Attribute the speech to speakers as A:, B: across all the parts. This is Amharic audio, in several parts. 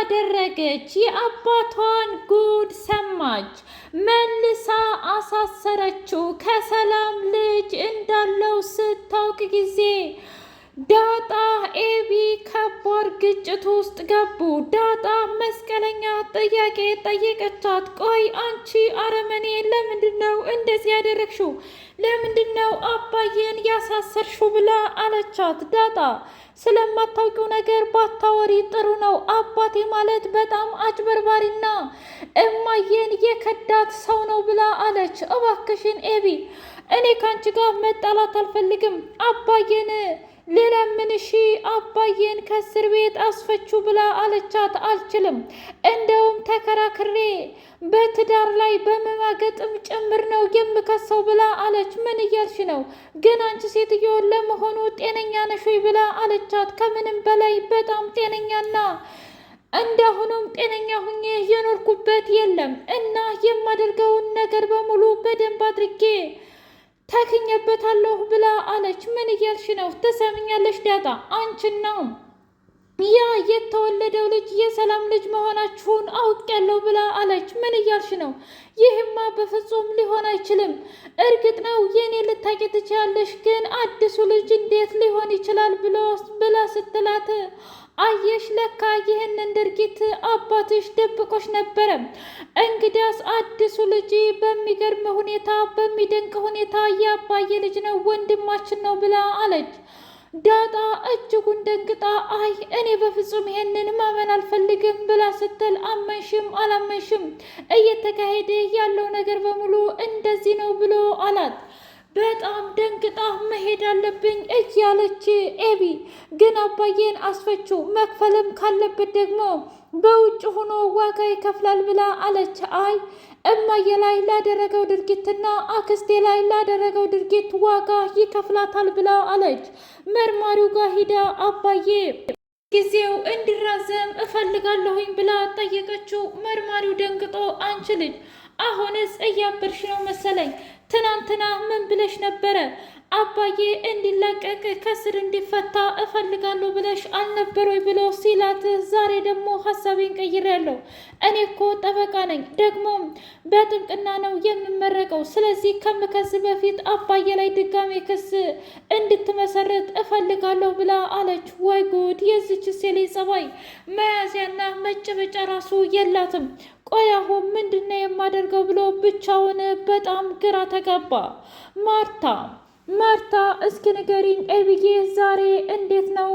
A: አደረገች? የአባቷን ጉድ ሰማች። መልሳ አሳሰረችው። ከሰላም ልጅ እንዳለው ስታውቅ ጊዜ ዳጣ ኤቢ ከባድ ግጭት ውስጥ ገቡ። ዳጣ መስቀለኛ ጥያቄ ጠየቀቻት። ቆይ አንቺ አረመኔ ለምንድን ነው እንደዚህ ያደረግሽው? ለምንድን ነው አባዬን ያሳሰርሽው? ብላ አለቻት። ዳጣ ስለማታውቂው ነገር ባታወሪ ጥሩ ነው። አባቴ ማለት በጣም አጭበርባሪና እማዬን የከዳት ሰው ነው ብላ አለች። እባክሽን ኤቢ እኔ ካንቺ ጋር መጣላት አልፈልግም። አባዬን ልለምንሽ አባዬን ከእስር ቤት አስፈችው ብላ አለቻት። አልችልም፣ እንደውም ተከራክሬ በትዳር ላይ በመማገጥም ጭምር ነው የምከሰው ብላ አለች። ምን እያልሽ ነው ግን አንቺ ሴትዮ ለመሆኑ ጤነኛ ነሽ ወይ ብላ አለቻት። ከምንም በላይ በጣም ጤነኛና እንዳሁኑም ጤነኛ ሁኜ የኖርኩበት የለም እና የማደርገውን ነገር በሙሉ በደንብ አድርጌ ታክኘበታለሁ ብላ አለች። ምን እያልሽ ነው? ትሰምኛለሽ ዳጣ አንቺን ነው ያ የተወለደው ልጅ የሰላም ልጅ መሆናችሁን አውቄያለሁ ብላ አለች። ምን እያልሽ ነው? ይህማ በፍጹም ሊሆን አይችልም። እርግጥ ነው የኔ ልታቂ ትችያለሽ፣ ግን አዲሱ ልጅ እንዴት ሊሆን ይችላል ብላ ስትላት አየሽ ለካ ይህንን ድርጊት አባትሽ ደብቆሽ ነበረ። እንግዲያስ አዲሱ ልጅ በሚገርም ሁኔታ በሚደንቅ ሁኔታ የአባዬ ልጅ ነው፣ ወንድማችን ነው ብላ አለች። ዳጣ እጅጉን ደንግጣ አይ እኔ በፍጹም ይሄንን ማመን አልፈልግም ብላ ስትል አመንሽም አላመንሽም እየተካሄደ ያለው ነገር በሙሉ እንደዚህ ነው ብሎ አላት። በጣም ደንግጣ መሄድ አለብኝ እያለች ኤቢ ግን አባዬን አስፈችው፣ መክፈልም ካለበት ደግሞ በውጭ ሆኖ ዋጋ ይከፍላል ብላ አለች። አይ እማዬ ላይ ላደረገው ድርጊትና አክስቴ ላይ ላደረገው ድርጊት ዋጋ ይከፍላታል ብላ አለች። መርማሪው ጋር ሂዳ አባዬ ጊዜው እንዲራዘም እፈልጋለሁኝ ብላ ጠየቀችው። መርማሪው ደንግጦ አንቺ ልጅ አሁንስ እያበርሽ ነው መሰለኝ። ትናንትና ምን ብለሽ ነበረ? አባዬ እንዲለቀቅ ከስር እንዲፈታ እፈልጋለሁ ብለሽ አልነበር ወይ ብሎ ሲላት፣ ዛሬ ደግሞ ሀሳቤን ቀይሬያለሁ። እኔ እኮ ጠበቃ ነኝ፣ ደግሞም በጥብቅና ነው የምመረቀው። ስለዚህ ከምከስ በፊት አባዬ ላይ ድጋሜ ክስ እንድትመሰረት እፈልጋለሁ ብላ አለች። ወይ ጉድ! የዚች ሴሌ ጸባይ መያዝያና መጨበጫ ራሱ የላትም። ቆይ አሁን ምንድነው የማደርገው ብሎ ብቻውን በጣም ግራ ተጋባ። ማርታ እስኪ ንገሪኝ ኤቢዬ ዛሬ እንዴት ነው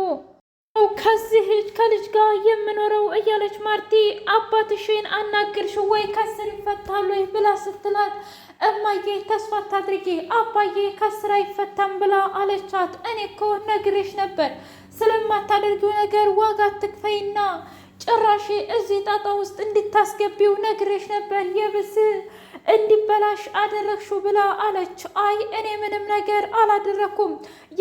A: ከዚህ ከልጅ ጋር የምኖረው እያለች ማርቲ አባትሽን አናግርሽው ወይ ከስር ይፈታሉ ወይ ብላ ስትላት፣ እማዬ ተስፋ አታድርጊ አባዬ ከስር አይፈታም ብላ አለቻት። እኔ እኮ ነግሬሽ ነበር ስለማታደርጊው ነገር ዋጋ አትክፈይና ጭራሽ እዚህ ጣጣ ውስጥ እንድታስገቢው ነግሬሽ ነበር፣ የብስ እንዲበላሽ አደረግሽው ብላ አለች። አይ እኔ ምንም ነገር አላደረኩም፣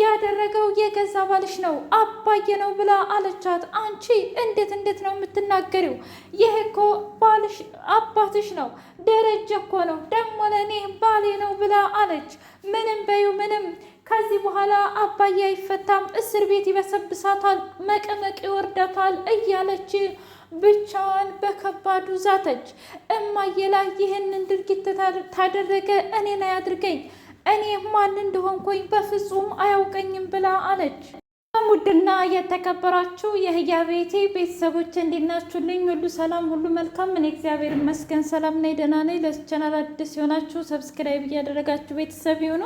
A: ያደረገው የገዛ ባልሽ ነው አባዬ ነው ብላ አለቻት። አንቺ እንዴት ነው የምትናገሪው? ይህ እኮ ባልሽ አባትሽ ነው፣ ደረጀ እኮ ነው፣ ደግሞ ለእኔ ባሌ ነው ብላ አለች። ምንም በዩ ምንም ከዚህ በኋላ አባዬ አይፈታም፣ እስር ቤት ይበሰብሳታል፣ መቀመቅ ይወርዳታል እያለች ብቻዋን በከባዱ ዛተች። እማዬ ላይ ይህንን ድርጊት ታደረገ እኔን አያድርገኝ፣ እኔ ማን እንደሆንኩኝ በፍጹም አያውቀኝም ብላ አለች። ውድና የተከበራችሁ የህያ ቤቴ ቤተሰቦች እንዴት ናችሁልኝ? ሁሉ ሰላም፣ ሁሉ መልካም። እኔ እግዚአብሔር ይመስገን ሰላም ነኝ፣ ደህና ነኝ። ለዚህ ቻናል አዲስ የሆናችሁ ሰብስክራይብ እያደረጋችሁ ቤተሰብ ይሁኑ።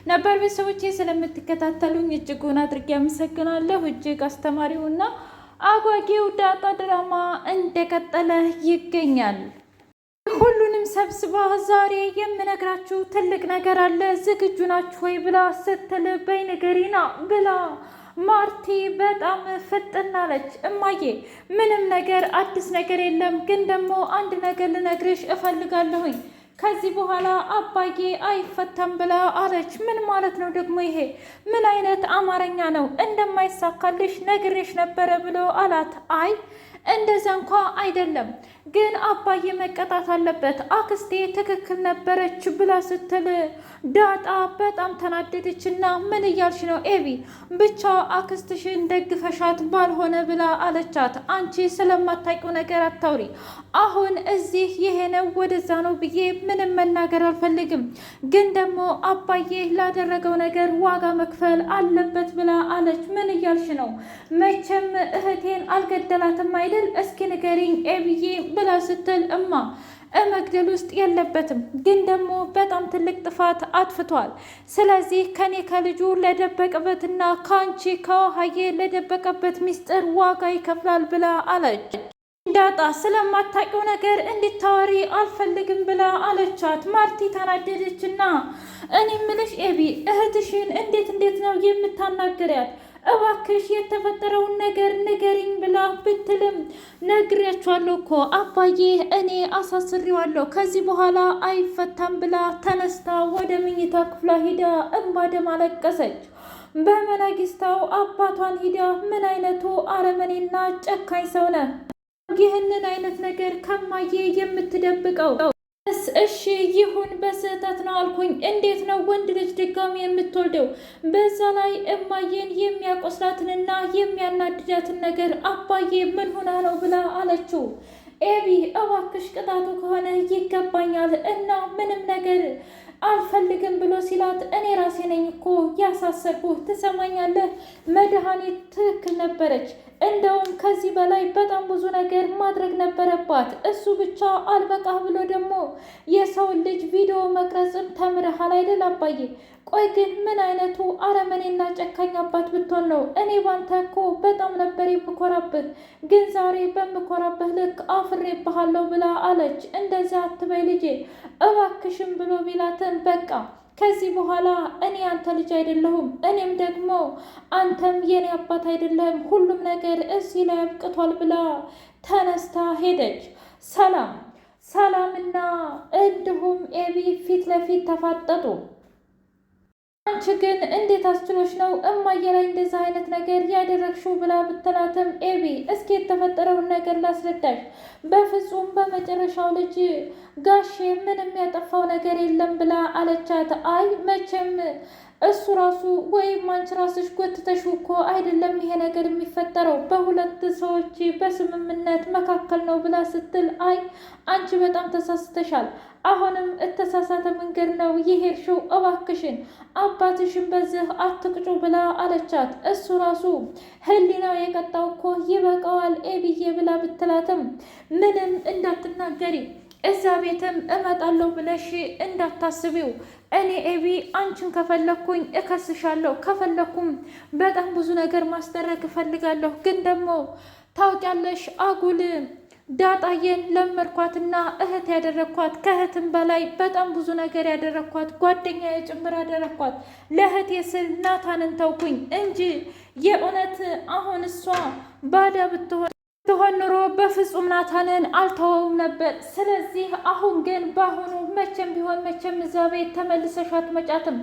A: ነባር ቤተሰቦቼ ስለምትከታተሉኝ እጅጉን አድርጌ አመሰግናለሁ። እጅግ አስተማሪውና አጓጊው ዳጣ ድራማ እንደቀጠለ ይገኛል። ሁሉንም ሰብስባ ዛሬ የምነግራችሁ ትልቅ ነገር አለ፣ ዝግጁ ናችሁ ወይ ብላ ስትል በይ ንገሪና ብላ ማርቲ በጣም ፍጥናለች። እማዬ ምንም ነገር አዲስ ነገር የለም፣ ግን ደግሞ አንድ ነገር ልነግርሽ እፈልጋለሁኝ። ከዚህ በኋላ አባዬ አይፈታም ብላ አለች። ምን ማለት ነው ደግሞ ይሄ? ምን አይነት አማርኛ ነው? እንደማይሳካልሽ ነግሬሽ ነበረ ብሎ አላት። አይ እንደዛ እንኳ አይደለም፣ ግን አባዬ መቀጣት አለበት፣ አክስቴ ትክክል ነበረች ብላ ስትል ዳጣ በጣም ተናደደችና ምን እያልሽ ነው ኤቢ? ብቻ አክስትሽን ደግፈሻት ባልሆነ ብላ አለቻት። አንቺ ስለማታውቂው ነገር አታውሪ። አሁን እዚህ ይሄ ነው ወደዛ ነው ብዬ ምንም መናገር አልፈልግም፣ ግን ደግሞ አባዬ ላደረገው ነገር ዋጋ መክፈል አለበት ብላ አለች። ምን እያልሽ ነው? መቼም እህቴን አልገደላትም አይደል? እስኪ ንገሪኝ ኤቢዬ ብላ ስትል መግደል ውስጥ የለበትም፣ ግን ደግሞ በጣም ትልቅ ጥፋት አጥፍቷል። ስለዚህ ከኔ ከልጁ ለደበቀበትና ከአንቺ ከውሃዬ ለደበቀበት ሚስጥር ዋጋ ይከፍላል ብላ አለች። ዳጣ ስለማታውቂው ነገር እንድታወሪ አልፈልግም ብላ አለቻት። ማርቲ ተናደደችና እኔ ምልሽ ኤቢ እህትሽን እንዴት ነው የምታናግሪያት? እባክሽ የተፈጠረውን ነገር ንገሪኝ ብላ ብትልም ነግሬያቸዋለሁ እኮ አባዬ እኔ አሳስሬዋለሁ ከዚህ በኋላ አይፈታም ብላ ተነስታ ወደ መኝታ ክፍሏ ሂዳ እንባ ደም አለቀሰች። በመናጊስታው አባቷን ሂዳ ምን አይነቱ አረመኔና ጨካኝ ሰው ነህ ይህንን አይነት ነገር ከማዬ የምትደብቀው? እሺ ይሁን በስህተት ነው አልኩኝ። እንዴት ነው ወንድ ልጅ ድጋሚ የምትወልደው? በዛ ላይ እማዬን የሚያቆስላትንና የሚያናድዳትን ነገር አባዬ ምን ሆና ነው ብላ አለችው። ኤቢ እባክሽ ቅጣቱ ከሆነ ይገባኛል እና ምንም ነገር አልፈልግም ብሎ ሲላት እኔ ራሴ ነኝ እኮ ያሳሰርኩህ። ትሰማኛለህ? መድኃኒት ትክክል ነበረች። እንደውም ከዚህ በላይ በጣም ብዙ ነገር ማድረግ ነበረባት። እሱ ብቻ አልበቃ ብሎ ደግሞ የሰውን ልጅ ቪዲዮ መቅረጽም ተምረሃል አይደል አባዬ? ቆይ ግን ምን አይነቱ አረመኔና ጨካኝ አባት ብትሆን ነው? እኔ ባንተ እኮ በጣም ነበር የምኮራብህ፣ ግን ዛሬ በምኮራብህ ልክ አፍሬብሃለሁ ብላ አለች። እንደዚያ አትበይ ልጄ እባክሽም ብሎ ቢላትን በቃ ከዚህ በኋላ እኔ አንተ ልጅ አይደለሁም፣ እኔም ደግሞ አንተም የኔ አባት አይደለህም፣ ሁሉም ነገር እዚህ ላይ አብቅቷል ብላ ተነስታ ሄደች። ሰላምና እንዲሁም ኤቢ ፊት ለፊት ተፋጠጡ። አንቺ ግን እንዴት አስችሎች ነው እማዬ ላይ እንደዛ አይነት ነገር ያደረግሽው ብላ ብትላትም ኤቢ እስኪ የተፈጠረውን ነገር ላስረዳሽ። በፍጹም በመጨረሻው ልጅ ጋሼ ምንም ያጠፋው ነገር የለም ብላ አለቻት። አይ መቼም እሱ ራሱ ወይም አንቺ ራስሽ ጎትተሽው እኮ አይደለም ይሄ ነገር የሚፈጠረው በሁለት ሰዎች በስምምነት መካከል ነው ብላ ስትል አይ አንቺ በጣም ተሳስተሻል፣ አሁንም እተሳሳተ መንገድ ነው የሄድሽው፣ እባክሽን አባትሽን በዚህ አትቅጩ ብላ አለቻት። እሱ ራሱ ህሊናው የቀጣው እኮ ይበቃዋል ኤቢዬ ብላ ብትላትም ምንም እንዳትናገሪ እዛ ቤትም እመጣለሁ ብለሽ እንዳታስቢው። እኔ ኤቢ አንቺን ከፈለኩኝ እከስሻለሁ፣ ከፈለኩም በጣም ብዙ ነገር ማስደረግ እፈልጋለሁ። ግን ደግሞ ታውቂያለሽ አጉል ዳጣዬን ለመድኳትና እህት ያደረግኳት፣ ከእህትም በላይ በጣም ብዙ ነገር ያደረግኳት፣ ጓደኛ የጭምር ያደረግኳት። ለእህቴ ስል ናታንን ተውኩኝ እንጂ የእውነት አሁን እሷ ባዳ ብትሆን ኑሮ በፍጹም ናታንን አልተወውም ነበር። ስለዚህ አሁን ግን በአሁኑ መቼም ቢሆን መቼም እዛ ቤት ተመልሰሽ አትመጫትም።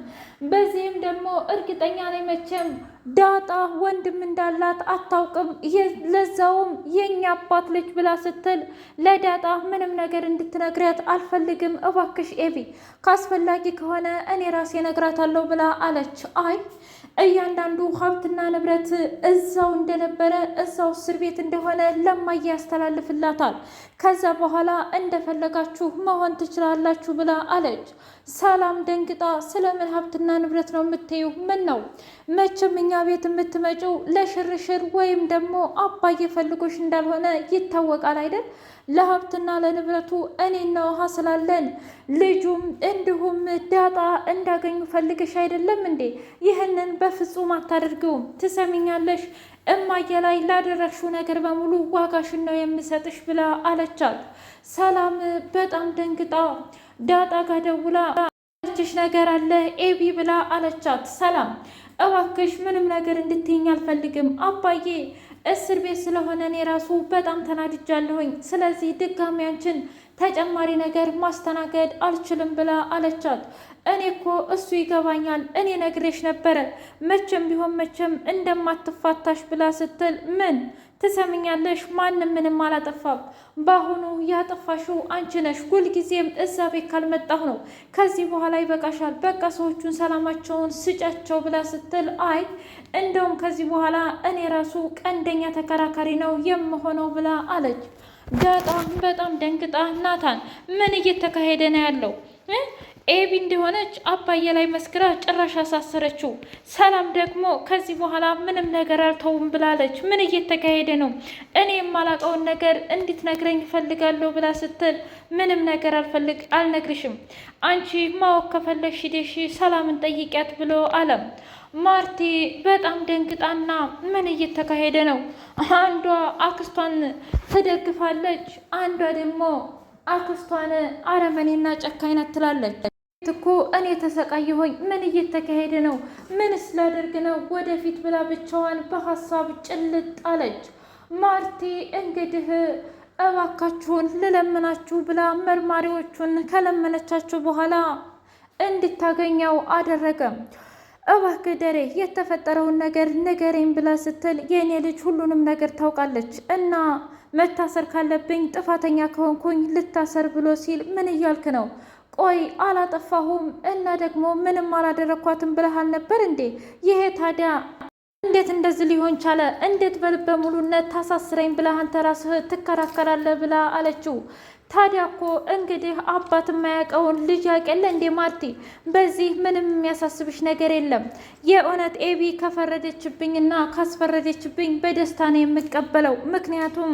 A: በዚህም ደግሞ እርግጠኛ ነኝ መቼም ዳጣ ወንድም እንዳላት አታውቅም። ለዛውም የኛ አባት ልጅ ብላ ስትል ለዳጣ ምንም ነገር እንድትነግሪያት አልፈልግም። እባክሽ ኤቢ ካስፈላጊ ከሆነ እኔ ራሴ እነግራታለሁ ብላ አለች። አይ እያንዳንዱ ሀብትና ንብረት እዛው እንደነበረ እዛው እስር ቤት እንደሆነ ለማዬ ያስተላልፍላታል። ከዛ በኋላ እንደፈለጋችሁ መሆን ትችላላችሁ ብላ አለች። ሰላም ደንግጣ ስለምን ሀብትና ንብረት ነው የምትዩ? ምን ነው መቼም እኛ ቤት የምትመጪው ለሽርሽር ወይም ደግሞ አባዬ ፈልጎሽ እንዳልሆነ ይታወቃል አይደል? ለሀብትና ለንብረቱ እኔና ውሃ ስላለን ልጁም እንዲሁም ዳጣ እንዳገኙ ፈልገሽ አይደለም እንዴ? ይህንን በፍጹም አታደርገውም። ትሰሚኛለሽ? እማዬ ላይ ላደረግሽው ነገር በሙሉ ዋጋሽን ነው የምሰጥሽ ብላ አለቻት። ሰላም በጣም ደንግጣ ዳጣ ጋር ደውላ ችሽ ነገር አለ ኤቢ ብላ አለቻት። ሰላም እባክሽ ምንም ነገር እንድትይኝ አልፈልግም። አባዬ እስር ቤት ስለሆነ እኔ ራሱ በጣም ተናድጃለሁኝ። ስለዚህ ድጋሚ አንቺን ተጨማሪ ነገር ማስተናገድ አልችልም ብላ አለቻት። እኔ እኮ እሱ ይገባኛል፣ እኔ ነግሬሽ ነበረ መቼም ቢሆን መቼም እንደማትፋታሽ ብላ ስትል ምን ትሰምኛለሽ? ማንም ምንም አላጠፋም። በአሁኑ ያጠፋሽው አንቺ ነሽ። ሁልጊዜም እዛ ቤት ካልመጣሁ ነው። ከዚህ በኋላ ይበቃሻል። በቃ ሰዎቹን ሰላማቸውን ስጫቸው ብላ ስትል አይ እንደውም ከዚህ በኋላ እኔ ራሱ ቀንደኛ ተከራካሪ ነው የምሆነው ብላ አለች። ዳጣ በጣም ደንግጣ ናታን ምን እየተካሄደ ነው ያለው? ኤቢ እንደሆነች አባዬ ላይ መስክራ ጭራሽ አሳሰረችው። ሰላም ደግሞ ከዚህ በኋላ ምንም ነገር አልተውም ብላለች። ምን እየተካሄደ ነው? እኔ የማላውቀውን ነገር እንድትነግረኝ እፈልጋለሁ ብላ ስትል ምንም ነገር አልነግርሽም። አንቺ ማወቅ ከፈለግሽ ሂደሽ ሰላምን ጠይቂያት ብሎ አለም። ማርቲ በጣም ደንግጣና ምን እየተካሄደ ነው? አንዷ አክስቷን ትደግፋለች፣ አንዷ ደግሞ አክስቷን አረመኔና ጨካኝ ናት ትላለች። እኮ እኔ ተሰቃየሁኝ። ምን እየተካሄደ ነው? ምን ስላደርግ ነው ወደፊት ብላ ብቻዋን በሀሳብ ጭልጥ አለች። ማርቲ እንግዲህ እባካችሁን ልለምናችሁ ብላ መርማሪዎቹን ከለመነቻቸው በኋላ እንድታገኘው አደረገ። እባክህ ደሬ የተፈጠረውን ነገር ንገረኝ ብላ ስትል የእኔ ልጅ ሁሉንም ነገር ታውቃለች እና መታሰር ካለብኝ ጥፋተኛ ከሆንኩኝ ልታሰር ብሎ ሲል ምን እያልክ ነው? ቆይ አላጠፋሁም እና ደግሞ ምንም አላደረኳትም ብለሃል ነበር እንዴ? ይሄ ታዲያ እንዴት እንደዚህ ሊሆን ቻለ? እንዴት በልበ ሙሉነት ታሳስረኝ ብለህ አንተ ራስህ ትከራከራለህ? ብላ አለችው። ታዲያ እኮ እንግዲህ አባት የማያውቀውን ልጅ ያውቅለ እንዴ ማርቲ? በዚህ ምንም የሚያሳስብሽ ነገር የለም። የእውነት ኤቢ ከፈረደችብኝና ካስፈረደችብኝ በደስታ ነው የምቀበለው። ምክንያቱም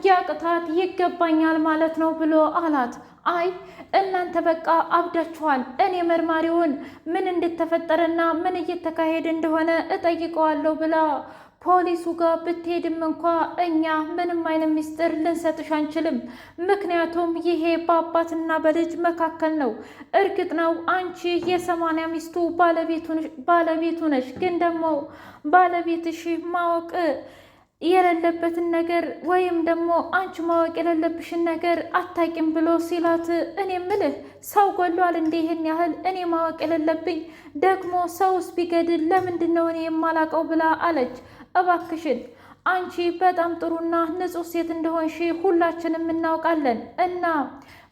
A: ያቅታት ይገባኛል ማለት ነው ብሎ አላት። አይ እናንተ በቃ አብዳችኋል። እኔ መርማሪውን ምን እንደተፈጠረና ምን እየተካሄደ እንደሆነ እጠይቀዋለሁ ብላ ፖሊሱ ጋር ብትሄድም እንኳ እኛ ምንም አይነት ምስጢር ልንሰጥሽ አንችልም። ምክንያቱም ይሄ በአባትና በልጅ መካከል ነው። እርግጥ ነው አንቺ የ80 ሚስቱ ባለቤቱ ነሽ፣ ግን ደግሞ ባለቤትሽ ማወቅ የሌለበትን ነገር ወይም ደግሞ አንቺ ማወቅ የሌለብሽን ነገር አታቂም ብሎ ሲላት፣ እኔ ምልህ ሰው ገሏል እንዴ ይሄን ያህል? እኔ ማወቅ የሌለብኝ ደግሞ ሰውስ ቢገድል ለምንድን ነው እኔ የማላውቀው? ብላ አለች። እባክሽን አንቺ በጣም ጥሩና ንጹሕ ሴት እንደሆንሽ ሁላችንም እናውቃለን እና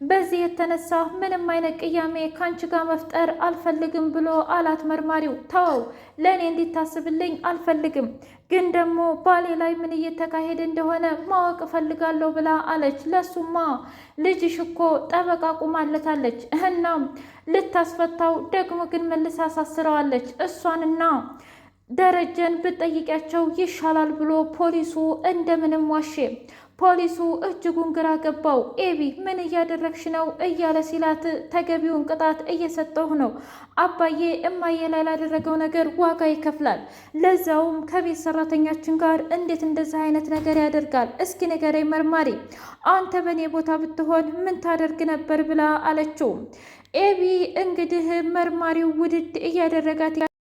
A: በዚህ የተነሳ ምንም አይነት ቅያሜ ከአንቺ ጋር መፍጠር አልፈልግም ብሎ አላት መርማሪው። ተወው፣ ለእኔ እንዲታስብልኝ አልፈልግም፣ ግን ደግሞ ባሌ ላይ ምን እየተካሄደ እንደሆነ ማወቅ እፈልጋለሁ ብላ አለች። ለሱማ ልጅሽ እኮ ጠበቃ ቁማለታለች፣ እናም ልታስፈታው ደግሞ ግን መልሳ አሳስረዋለች። እሷንና ደረጀን ብትጠይቂያቸው ይሻላል ብሎ ፖሊሱ እንደምንም ዋሼ። ፖሊሱ እጅጉን ግራ ገባው። ኤቢ ምን እያደረግሽ ነው እያለ ሲላት፣ ተገቢውን ቅጣት እየሰጠሁ ነው አባዬ፣ እማዬ ላይ ላደረገው ነገር ዋጋ ይከፍላል። ለዛውም ከቤት ሰራተኛችን ጋር እንዴት እንደዚህ አይነት ነገር ያደርጋል? እስኪ ንገረኝ መርማሪ፣ አንተ በእኔ ቦታ ብትሆን ምን ታደርግ ነበር? ብላ አለችው። ኤቢ እንግዲህ መርማሪው ውድድ እያደረጋት